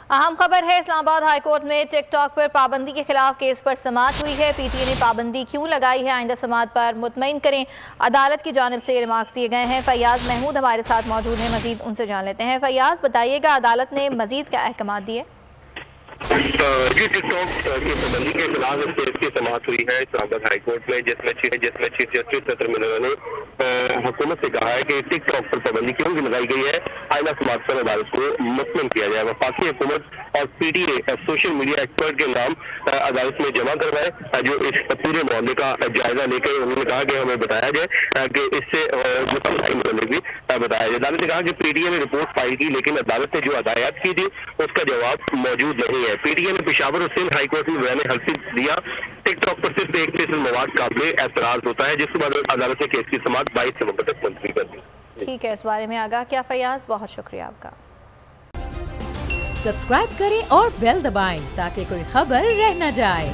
अहम खबर है, इस्लामाबाद हाई कोर्ट में टिक टॉक पर पाबंदी के खिलाफ केस पर समाअत हुई है। पीटीए ने पाबंदी क्यों लगाई है, आइंदा समाअत पर मुतमईन करें। अदालत की जानिब से रिमार्क्स दिए गए हैं। फैयाज महमूद हमारे साथ मौजूद हैं, मजीद उनसे जान लेते हैं। फैयाज, बताइएगा अदालत ने मजीद क्या अहकाम दिए? जी, टिकटॉक की पाबंदी के खिलाफ इस केस की समाअत हुई है इस्लामाबाद हाई कोर्ट में, जिसमें चीफ जस्टिस सत्र मिनर ने हुकूमत से कहा है कि टिकटॉक पर पाबंदी क्यों लगाई गई है, आइंदा समाअत पर अदालत को मुतमईन किया जाए। वफाकी हुकूमत और पीटीए सोशल मीडिया एक्सपर्ट के नाम अदालत में जमा करवाए, जो इस पूरे मामले का जायजा लेकर उन्होंने कहा कि हमें बताया जाए कि इससे भी बताया जाए। अदालत ने कहा कि पीटीए ने रिपोर्ट फाइल की, लेकिन अदालत ने जो हदायत की थी उसका जवाब मौजूद नहीं है। पीटीए ने पेशावर और सिंध हाई कोर्ट में बयान हल्फी दिया। टिकटॉक पर सिर्फ 1% मवाद काबिल एतराज होता है, जिसके बाद अदालत ने केस की समाअत 22 नवंबर तक मुलतवी कर दी। ठीक है, इस बारे में आगाह किया फैयाज, बहुत शुक्रिया आपका। सब्सक्राइब करें और बेल दबाएं ताकि कोई खबर रह न जाए।